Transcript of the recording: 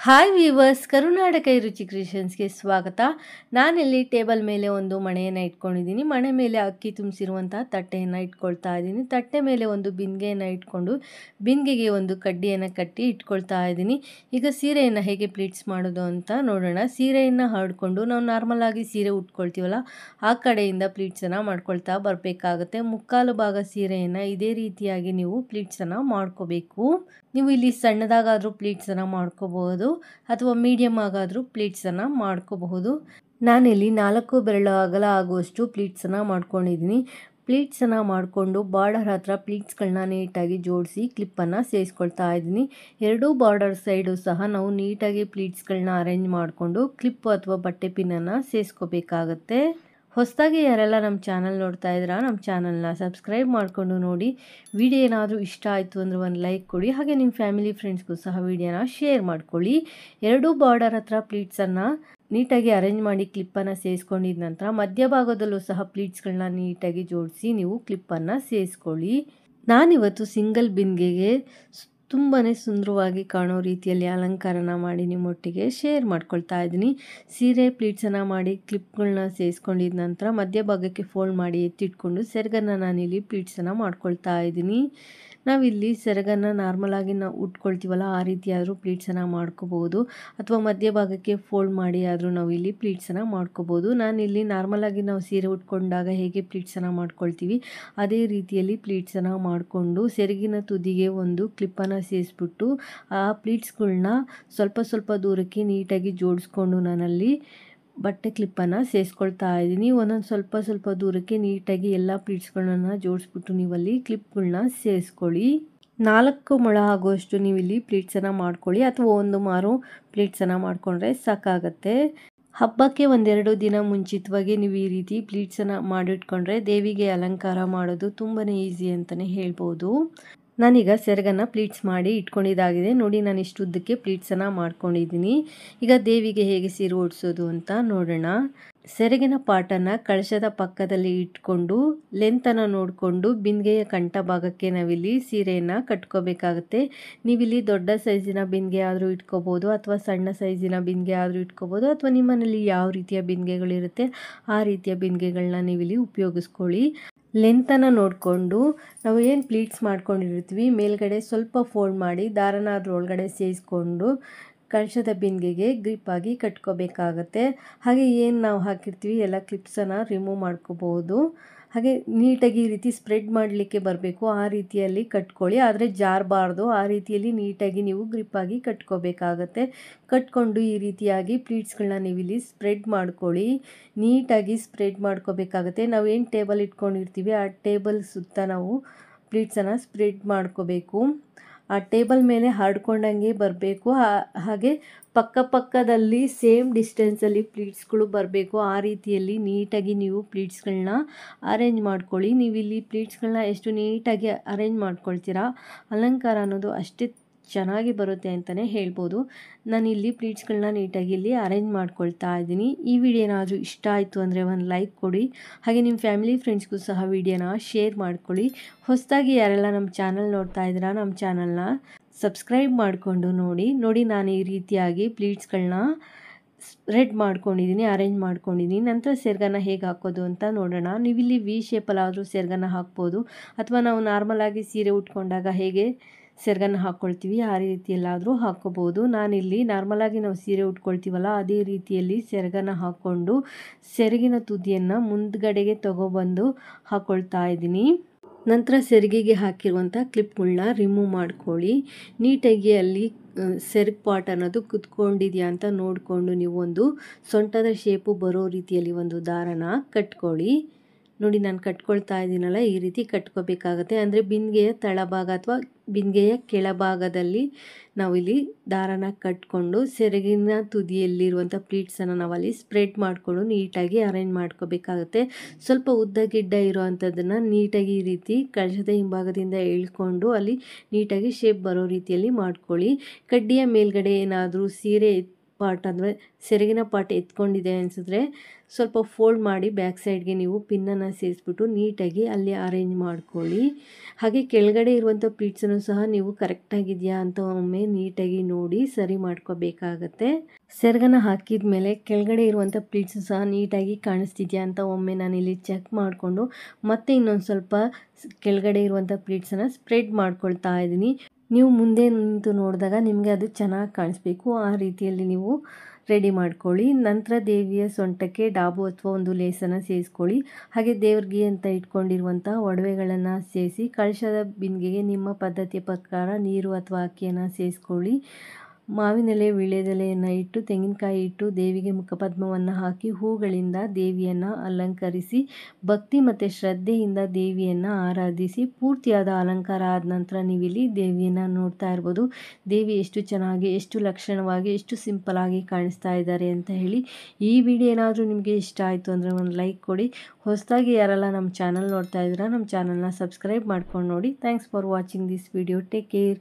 Hi viewers, ಕರುನಾಟಕ ರುಚಿ ಕ್ರಿಯೇಷನ್ಸ್ಗೆ ಸ್ವಾಗತ. ನಾನಿಲ್ಲಿ ಟೇಬಲ್ ಮೇಲೆ ಒಂದು ಮಣೆಯನ್ನು ಇಟ್ಕೊಂಡಿದ್ದೀನಿ. ಮಣೆ ಮೇಲೆ ಅಕ್ಕಿ ತುಂಬಿಸಿರುವಂಥ ತಟ್ಟೆಯನ್ನು ಇಟ್ಕೊಳ್ತಾ ಇದ್ದೀನಿ. ತಟ್ಟೆ ಮೇಲೆ ಒಂದು ಬಿಂದಿಗೆಯನ್ನು ಇಟ್ಕೊಂಡು ಬಿಂದಿಗೆಗೆ ಒಂದು ಕಡ್ಡಿಯನ್ನು ಕಟ್ಟಿ ಇಟ್ಕೊಳ್ತಾ ಇದ್ದೀನಿ. ಈಗ ಸೀರೆಯನ್ನು ಹೇಗೆ ಪ್ಲೀಟ್ಸ್ ಮಾಡೋದು ಅಂತ ನೋಡೋಣ. ಸೀರೆಯನ್ನು ಹರಡ್ಕೊಂಡು ನಾವು ನಾರ್ಮಲ್ ಆಗಿ ಸೀರೆ ಉಟ್ಕೊಳ್ತೀವಲ್ಲ, ಆ ಕಡೆಯಿಂದ ಪ್ಲೀಟ್ಸನ್ನು ಮಾಡ್ಕೊಳ್ತಾ ಬರಬೇಕಾಗುತ್ತೆ. ಮುಕ್ಕಾಲು ಭಾಗ ಸೀರೆಯನ್ನು ಇದೇ ರೀತಿಯಾಗಿ ನೀವು ಪ್ಲೀಟ್ಸನ್ನು ಮಾಡ್ಕೋಬೇಕು. ನೀವು ಇಲ್ಲಿ ಸಣ್ಣದಾಗಾದರೂ ಪ್ಲೀಟ್ಸನ್ನು ಮಾಡ್ಕೋಬಹುದು ಅಥವಾ ಮೀಡಿಯಮ್ ಆಗಾದರೂ ಪ್ಲೀಟ್ಸನ್ನು ಮಾಡ್ಕೋಬಹುದು. ನಾನಿಲ್ಲಿ 4 ಬೆರಳು ಅಗಲ ಆಗುವಷ್ಟು ಪ್ಲೀಟ್ಸನ್ನು ಮಾಡ್ಕೊಂಡಿದ್ದೀನಿ. ಪ್ಲೀಟ್ಸನ್ನು ಮಾಡಿಕೊಂಡು ಬಾರ್ಡರ್ ಹತ್ರ ಪ್ಲೀಟ್ಸ್ಗಳನ್ನ ನೀಟಾಗಿ ಜೋಡಿಸಿ ಕ್ಲಿಪ್ಪನ್ನು ಸೇರಿಸ್ಕೊಳ್ತಾ ಇದ್ದೀನಿ. ಎರಡೂ ಬಾರ್ಡರ್ ಸೈಡು ಸಹ ನಾವು ನೀಟಾಗಿ ಪ್ಲೀಟ್ಸ್ಗಳನ್ನ ಅರೇಂಜ್ ಮಾಡಿಕೊಂಡು ಕ್ಲಿಪ್ ಅಥವಾ ಬಟ್ಟೆ ಪಿನ್ನನ್ನು ಸೇರಿಸ್ಕೋಬೇಕಾಗತ್ತೆ. ಹೊಸದಾಗಿ ಯಾರೆಲ್ಲ ನಮ್ಮ ಚಾನಲ್ ನೋಡ್ತಾ ಇದ್ದೀರಾ, ನಮ್ಮ ಚಾನಲ್ನ ಸಬ್ಸ್ಕ್ರೈಬ್ ಮಾಡಿಕೊಂಡು ನೋಡಿ. ವಿಡಿಯೋ ಏನಾದರೂ ಇಷ್ಟ ಆಯಿತು ಅಂದರೆ ಒಂದು ಲೈಕ್ ಕೊಡಿ. ಹಾಗೆ ನಿಮ್ಮ ಫ್ಯಾಮಿಲಿ ಫ್ರೆಂಡ್ಸ್ಗೂ ಸಹ ವಿಡಿಯೋನ ಶೇರ್ ಮಾಡ್ಕೊಳ್ಳಿ. ಎರಡೂ ಬಾರ್ಡರ್ ಹತ್ರ ಪ್ಲೀಟ್ಸನ್ನು ನೀಟಾಗಿ ಅರೇಂಜ್ ಮಾಡಿ ಕ್ಲಿಪ್ಪನ್ನು ಸೇರಿಸ್ಕೊಂಡಿದ ನಂತರ ಮಧ್ಯಭಾಗದಲ್ಲೂ ಸಹ ಪ್ಲೀಟ್ಸ್ಗಳನ್ನ ನೀಟಾಗಿ ಜೋಡಿಸಿ ನೀವು ಕ್ಲಿಪ್ಪನ್ನು ಸೇರಿಸ್ಕೊಳ್ಳಿ. ನಾನಿವತ್ತು ಸಿಂಗಲ್ ಬಿಂದಿಗೆಗೆ ತುಂಬಾ ಸುಂದರವಾಗಿ ಕಾಣೋ ರೀತಿಯಲ್ಲಿ ಅಲಂಕಾರನ ಮಾಡಿ ನಿಮ್ಮೊಟ್ಟಿಗೆ ಶೇರ್ ಮಾಡ್ಕೊಳ್ತಾ ಇದ್ದೀನಿ. ಸೀರೆ ಪ್ಲೀಟ್ಸನ್ನು ಮಾಡಿ ಕ್ಲಿಪ್ಗಳನ್ನ ಸೇರಿಸ್ಕೊಂಡಿದ ನಂತರ ಮಧ್ಯಭಾಗಕ್ಕೆ ಫೋಲ್ಡ್ ಮಾಡಿ ಎತ್ತಿಟ್ಕೊಂಡು ಸೆರಗನ್ನು ನಾನಿಲ್ಲಿ ಪ್ಲೀಟ್ಸನ್ನು ಮಾಡ್ಕೊಳ್ತಾ ಇದ್ದೀನಿ. ನಾವಿಲ್ಲಿ ಸೆರಗನ್ನು ನಾರ್ಮಲಾಗಿ ನಾವು ಉಟ್ಕೊಳ್ತೀವಲ್ಲ, ಆ ರೀತಿಯಾದರೂ ಪ್ಲೀಟ್ಸನ್ನು ಮಾಡ್ಕೋಬೋದು ಅಥವಾ ಮಧ್ಯಭಾಗಕ್ಕೆ ಫೋಲ್ಡ್ ಮಾಡಿ ಆದರೂ ನಾವು ಇಲ್ಲಿ ಪ್ಲೀಟ್ಸನ್ನು ಮಾಡ್ಕೋಬೋದು. ನಾನಿಲ್ಲಿ ನಾರ್ಮಲಾಗಿ ನಾವು ಸೀರೆ ಉಟ್ಕೊಂಡಾಗ ಹೇಗೆ ಪ್ಲೀಟ್ಸನ್ನು ಮಾಡ್ಕೊಳ್ತೀವಿ ಅದೇ ರೀತಿಯಲ್ಲಿ ಪ್ಲೀಟ್ಸನ್ನು ಮಾಡಿಕೊಂಡು ಸೆರಗಿನ ತುದಿಗೆ ಒಂದು ಕ್ಲಿಪ್ಪನ್ನು ಸೇರಿಸ್ಬಿಟ್ಟು ಆ ಪ್ಲೀಟ್ಸ್ಗಳನ್ನ ಸ್ವಲ್ಪ ದೂರಕ್ಕೆ ನೀಟಾಗಿ ಜೋಡಿಸ್ಕೊಂಡು ನಾನಲ್ಲಿ ಬಟ್ಟೆ ಕ್ಲಿಪ್ಪನ್ನು ಸೇರಿಸ್ಕೊಳ್ತಾ ಇದ್ದೀನಿ. ಒಂದೊಂದು ಸ್ವಲ್ಪ ದೂರಕ್ಕೆ ನೀಟಾಗಿ ಎಲ್ಲ ಪ್ಲೀಟ್ಸ್ಗಳನ್ನ ಜೋಡಿಸ್ಬಿಟ್ಟು ನೀವಲ್ಲಿ ಕ್ಲಿಪ್ಗಳನ್ನ ಸೇರಿಸ್ಕೊಳ್ಳಿ. 4 ಮೊಳ ಆಗುವಷ್ಟು ನೀವು ಇಲ್ಲಿ ಪ್ಲೀಟ್ಸನ್ನು ಮಾಡ್ಕೊಳ್ಳಿ ಅಥವಾ 1 ಮಾರು ಪ್ಲೀಟ್ಸನ್ನು ಮಾಡಿಕೊಂಡ್ರೆ ಸಾಕಾಗತ್ತೆ. ಹಬ್ಬಕ್ಕೆ 1-2 ದಿನ ಮುಂಚಿತವಾಗಿ ನೀವು ಈ ರೀತಿ ಪ್ಲೀಟ್ಸನ್ನು ಮಾಡಿಟ್ಕೊಂಡ್ರೆ ದೇವಿಗೆ ಅಲಂಕಾರ ಮಾಡೋದು ತುಂಬಾ ಈಸಿ ಅಂತಲೇ ಹೇಳ್ಬೋದು. ನಾನೀಗ ಸೆರಗನ್ನು ಪ್ಲೀಟ್ಸ್ ಮಾಡಿ ಇಟ್ಕೊಂಡಿದ್ದಾಗಿದೆ ನೋಡಿ. ನಾನು ಇಷ್ಟು ಉದ್ದಕ್ಕೆ ಪ್ಲೀಟ್ಸನ್ನು ಮಾಡ್ಕೊಂಡಿದ್ದೀನಿ. ಈಗ ದೇವಿಗೆ ಹೇಗೆ ಸೀರೆ ಉಡಿಸೋದು ಅಂತ ನೋಡೋಣ. ಸೆರಗಿನ ಪಾಟನ್ನು ಕಳಶದ ಪಕ್ಕದಲ್ಲಿ ಇಟ್ಕೊಂಡು ಲೆಂತನ್ನು ನೋಡಿಕೊಂಡು ಬಿಂದಿಗೆಯ ಕಂಠ ಭಾಗಕ್ಕೆ ನಾವಿಲ್ಲಿ ಸೀರೆಯನ್ನು ಕಟ್ಕೋಬೇಕಾಗುತ್ತೆ. ನೀವಿಲ್ಲಿ ದೊಡ್ಡ ಸೈಜಿನ ಬಿಂದಿಗೆ ಆದರೂ ಇಟ್ಕೋಬೋದು ಅಥವಾ ಸಣ್ಣ ಸೈಜಿನ ಬಿಂದಿಗೆ ಆದರೂ ಇಟ್ಕೋಬೋದು ಅಥವಾ ನಿಮ್ಮನೇಲಿ ಯಾವ ರೀತಿಯ ಬಿಂದಿಗೆಗಳಿರುತ್ತೆ ಆ ರೀತಿಯ ಬಿಂದಿಗೆಗಳನ್ನ ನೀವಿಲ್ಲಿ ಉಪಯೋಗಿಸ್ಕೊಳ್ಳಿ. ಲೆಂತನ್ನು ನೋಡಿಕೊಂಡು ನಾವು ಏನು ಪ್ಲೀಟ್ಸ್ ಮಾಡ್ಕೊಂಡಿರ್ತೀವಿ ಮೇಲ್ಗಡೆ ಸ್ವಲ್ಪ ಫೋಲ್ಡ್ ಮಾಡಿ ದಾರನ ಅದರೊಳಗಡೆ ಸೇರಿಸ್ಕೊಂಡು ಕಳಶದ ಬಿಂದಿಗೆಗೆ ಗ್ರಿಪ್ಪಾಗಿ ಕಟ್ಕೋಬೇಕಾಗತ್ತೆ. ಹಾಗೆ ಏನು ನಾವು ಹಾಕಿರ್ತೀವಿ ಎಲ್ಲ ಕ್ಲಿಪ್ಸನ್ನು ರಿಮೂವ್ ಮಾಡ್ಕೋಬೋದು. ಹಾಗೆ ನೀಟಾಗಿ ಈ ರೀತಿ ಸ್ಪ್ರೆಡ್ ಮಾಡಲಿಕ್ಕೆ ಬರಬೇಕು, ಆ ರೀತಿಯಲ್ಲಿ ಕಟ್ಕೊಳ್ಳಿ. ಆದರೆ ಜಾರಬಾರ್ದು, ಆ ರೀತಿಯಲ್ಲಿ ನೀಟಾಗಿ ನೀವು ಗ್ರಿಪ್ಪಾಗಿ ಕಟ್ಕೋಬೇಕಾಗತ್ತೆ. ಕಟ್ಕೊಂಡು ಈ ರೀತಿಯಾಗಿ ಪ್ಲೀಟ್ಸ್ಗಳನ್ನ ನೀವಿಲ್ಲಿ ಸ್ಪ್ರೆಡ್ ಮಾಡ್ಕೊಳ್ಳಿ. ನೀಟಾಗಿ ಸ್ಪ್ರೆಡ್ ಮಾಡ್ಕೋಬೇಕಾಗತ್ತೆ. ನಾವು ಏನು ಟೇಬಲ್ ಇಟ್ಕೊಂಡಿರ್ತೀವಿ ಆ ಟೇಬಲ್ ಸುತ್ತ ನಾವು ಪ್ಲೀಟ್ಸನ್ನು ಸ್ಪ್ರೆಡ್ ಮಾಡ್ಕೋಬೇಕು. ಆ ಟೇಬಲ್ ಮೇಲೆ ಹರಡ್ಕೊಂಡಂಗೆ ಬರಬೇಕು. ಹಾಗೆ ಪಕ್ಕದಲ್ಲಿ ಸೇಮ್ ಡಿಸ್ಟೆನ್ಸಲ್ಲಿ ಪ್ಲೀಟ್ಸ್ಗಳು ಬರಬೇಕು. ಆ ರೀತಿಯಲ್ಲಿ ನೀಟಾಗಿ ನೀವು ಪ್ಲೀಟ್ಸ್ಗಳನ್ನ ಅರೇಂಜ್ ಮಾಡ್ಕೊಳ್ಳಿ. ನೀವು ಇಲ್ಲಿ ಪ್ಲೀಟ್ಸ್ಗಳನ್ನ ಎಷ್ಟು ನೀಟಾಗಿ ಅರೇಂಜ್ ಮಾಡ್ಕೊಳ್ತೀರಾ ಅಲಂಕಾರ ಅನ್ನೋದು ಅಷ್ಟೇ ಚೆನ್ನಾಗಿ ಬರುತ್ತೆ ಅಂತಲೇ ಹೇಳ್ಬೋದು. ನಾನಿಲ್ಲಿ ಪ್ಲೀಟ್ಸ್ಗಳನ್ನ ನೀಟಾಗಿ ಇಲ್ಲಿ ಅರೇಂಜ್ ಮಾಡ್ಕೊಳ್ತಾ ಇದ್ದೀನಿ. ಈ ವಿಡಿಯೋ ಏನಾದರೂ ಇಷ್ಟ ಆಯಿತು ಅಂದರೆ ಒಂದು ಲೈಕ್ ಕೊಡಿ. ಹಾಗೆ ನಿಮ್ಮ ಫ್ಯಾಮಿಲಿ ಫ್ರೆಂಡ್ಸ್ಗೂ ಸಹ ವಿಡಿಯೋನ ಶೇರ್ ಮಾಡ್ಕೊಳ್ಳಿ. ಹೊಸದಾಗಿ ಯಾರೆಲ್ಲ ನಮ್ಮ ಚಾನಲ್ ನೋಡ್ತಾ ಇದ್ದೀರಾ ನಮ್ಮ ಚಾನಲ್ನ ಸಬ್ಸ್ಕ್ರೈಬ್ ಮಾಡಿಕೊಂಡು ನೋಡಿ. ನಾನು ಈ ರೀತಿಯಾಗಿ ಪ್ಲೀಟ್ಸ್ಗಳನ್ನ ಸ್ಪ್ರೆಡ್ ಮಾಡ್ಕೊಂಡಿದ್ದೀನಿ, ಅರೇಂಜ್ ಮಾಡ್ಕೊಂಡಿದ್ದೀನಿ. ನಂತರ ಸೆರಗನ್ನು ಹೇಗೆ ಹಾಕೋದು ಅಂತ ನೋಡೋಣ. ನೀವಿಲ್ಲಿ ವಿ ಶೇಪಲ್ಲಾದರೂ ಸೆರಗನ್ನು ಹಾಕ್ಬೋದು ಅಥವಾ ನಾವು ನಾರ್ಮಲಾಗಿ ಸೀರೆ ಉಟ್ಕೊಂಡಾಗ ಹೇಗೆ ಸೆರಗನ್ನು ಹಾಕ್ಕೊಳ್ತೀವಿ ಆ ರೀತಿಯಲ್ಲಾದರೂ ಹಾಕ್ಕೋಬೋದು. ನಾನಿಲ್ಲಿ ನಾರ್ಮಲಾಗಿ ನಾವು ಸೀರೆ ಉಟ್ಕೊಳ್ತೀವಲ್ಲ ಅದೇ ರೀತಿಯಲ್ಲಿ ಸೆರಗನ್ನು ಹಾಕ್ಕೊಂಡು ಸೆರಗಿನ ತುದಿಯನ್ನು ಮುಂದ್ಗಡೆಗೆ ತಗೊಬಂದು ಹಾಕ್ಕೊಳ್ತಾ ಇದ್ದೀನಿ. ನಂತರ ಸೆರಗಿಗೆ ಹಾಕಿರುವಂಥ ಕ್ಲಿಪ್ಗಳನ್ನ ರಿಮೂವ್ ಮಾಡ್ಕೊಳ್ಳಿ. ನೀಟಾಗಿ ಅಲ್ಲಿ ಸೆರಗ್ ಪಾರ್ಟ್ ಅನ್ನೋದು ಕುತ್ಕೊಂಡಿದೆಯಾ ಅಂತ ನೋಡಿಕೊಂಡು ನೀವು ಒಂದು ಸೊಂಟದ ಶೇಪು ಬರೋ ರೀತಿಯಲ್ಲಿ ಒಂದು ದಾರನ ಕಟ್ಕೊಳ್ಳಿ. ನೋಡಿ ನಾನು ಕಟ್ಕೊಳ್ತಾ ಇದ್ದೀನಲ್ಲ, ಈ ರೀತಿ ಕಟ್ಕೋಬೇಕಾಗತ್ತೆ. ಅಂದರೆ ಬಿಂದಿಗೆಯ ತಳಭಾಗ ಅಥವಾ ಬಿಂದಿಗೆಯ ಕೆಳಭಾಗದಲ್ಲಿ ನಾವಿಲ್ಲಿ ದಾರನ ಕಟ್ಕೊಂಡು ಸೆರಗಿನ ತುದಿಯಲ್ಲಿರುವಂಥ ಪ್ಲೀಟ್ಸನ್ನು ನಾವಲ್ಲಿ ಸ್ಪ್ರೆಡ್ ಮಾಡಿಕೊಂಡು ನೀಟಾಗಿ ಅರೇಂಜ್ ಮಾಡ್ಕೋಬೇಕಾಗತ್ತೆ. ಸ್ವಲ್ಪ ಉದ್ದ ಗಿಡ್ಡ ಇರೋವಂಥದ್ದನ್ನು ನೀಟಾಗಿ ಈ ರೀತಿ ಕಳಶದ ಹಿಂಭಾಗದಿಂದ ಎಳ್ಕೊಂಡು ಅಲ್ಲಿ ನೀಟಾಗಿ ಶೇಪ್ ಬರೋ ರೀತಿಯಲ್ಲಿ ಮಾಡ್ಕೊಳ್ಳಿ. ಕಡ್ಡಿಯ ಮೇಲ್ಗಡೆ ಏನಾದರೂ ಸೀರೆ ಪಾರ್ಟ್ ಅಂದರೆ ಸೆರಗಿನ ಪಾರ್ಟ್ ಎತ್ಕೊಂಡಿದೆ ಅನಿಸಿದ್ರೆ ಸ್ವಲ್ಪ ಫೋಲ್ಡ್ ಮಾಡಿ ಬ್ಯಾಕ್ ಸೈಡ್ಗೆ ನೀವು ಪಿನ್ನನ್ನು ಸೇರಿಸ್ಬಿಟ್ಟು ನೀಟಾಗಿ ಅಲ್ಲಿ ಅರೇಂಜ್ ಮಾಡ್ಕೊಳ್ಳಿ. ಹಾಗೆ ಕೆಳಗಡೆ ಇರುವಂಥ ಪ್ಲೀಟ್ಸನ್ನು ಸಹ ನೀವು ಕರೆಕ್ಟಾಗಿದೆಯಾ ಅಂತ ಒಮ್ಮೆ ನೀಟಾಗಿ ನೋಡಿ ಸರಿ ಮಾಡ್ಕೋಬೇಕಾಗತ್ತೆ. ಸೆರಗನ್ನು ಹಾಕಿದ ಮೇಲೆ ಕೆಳಗಡೆ ಇರುವಂಥ ಪ್ಲೀಟ್ಸು ಸಹ ನೀಟಾಗಿ ಕಾಣಿಸ್ತಿದೆಯಾ ಅಂತ ಒಮ್ಮೆ ನಾನಿಲ್ಲಿ ಚೆಕ್ ಮಾಡಿಕೊಂಡು ಮತ್ತೆ ಇನ್ನೊಂದು ಸ್ವಲ್ಪ ಕೆಳಗಡೆ ಇರುವಂಥ ಪ್ಲೀಟ್ಸನ್ನು ಸ್ಪ್ರೆಡ್ ಮಾಡ್ಕೊಳ್ತಾ ಇದ್ದೀನಿ. ನೀವು ಮುಂದೆ ನಿಂತು ನೋಡಿದಾಗ ನಿಮಗೆ ಅದು ಚೆನ್ನಾಗಿ ಕಾಣಿಸ್ಬೇಕು, ಆ ರೀತಿಯಲ್ಲಿ ನೀವು ರೆಡಿ ಮಾಡ್ಕೊಳ್ಳಿ. ನಂತರ ದೇವಿಯ ಸೊಂಟಕ್ಕೆ ಡಾಬು ಅಥವಾ ಒಂದು ಲೇಸನ್ನು ಸೇರಿಸ್ಕೊಳ್ಳಿ. ಹಾಗೆ ದೇವ್ರಿಗೆ ಅಂತ ಇಟ್ಕೊಂಡಿರುವಂಥ ಒಡವೆಗಳನ್ನು ಸೇರಿಸಿ ಕಳಶದ ಬಿಂದಿಗೆಗೆ ನಿಮ್ಮ ಪದ್ಧತಿಯ ಪ್ರಕಾರ ನೀರು ಅಥವಾ ಅಕ್ಕಿಯನ್ನು ಸೇರಿಸ್ಕೊಳ್ಳಿ. ಮಾವಿನೆಲೆ ವೀಳ್ಯದೆಲೆಯನ್ನು ಇಟ್ಟು ತೆಂಗಿನಕಾಯಿ ಇಟ್ಟು ದೇವಿಗೆ ಮುಖಪದ್ಮವನ್ನು ಹಾಕಿ ಹೂಗಳಿಂದ ದೇವಿಯನ್ನು ಅಲಂಕರಿಸಿ ಭಕ್ತಿ ಮತ್ತು ಶ್ರದ್ಧೆಯಿಂದ ದೇವಿಯನ್ನು ಆರಾಧಿಸಿ ಪೂರ್ತಿಯಾದ ಅಲಂಕಾರ ಆದ ನಂತರ ನೀವಿಲ್ಲಿ ದೇವಿಯನ್ನು ನೋಡ್ತಾ ಇರ್ಬೋದು. ದೇವಿ ಎಷ್ಟು ಚೆನ್ನಾಗಿ, ಎಷ್ಟು ಲಕ್ಷಣವಾಗಿ, ಎಷ್ಟು ಸಿಂಪಲಾಗಿ ಕಾಣಿಸ್ತಾ ಇದ್ದಾರೆ ಅಂತ ಹೇಳಿ. ಈ ವಿಡಿಯೋ ಏನಾದರೂ ನಿಮಗೆ ಇಷ್ಟ ಆಯಿತು ಅಂದರೆ ಒಂದು ಲೈಕ್ ಕೊಡಿ. ಹೊಸದಾಗಿ ಯಾರೆಲ್ಲ ನಮ್ಮ ಚಾನಲ್ ನೋಡ್ತಾ ಇದ್ದೀರಾ ನಮ್ಮ ಚಾನಲ್ನ ಸಬ್ಸ್ಕ್ರೈಬ್ ಮಾಡ್ಕೊಂಡು ನೋಡಿ. Thanks for watching this video. Take care.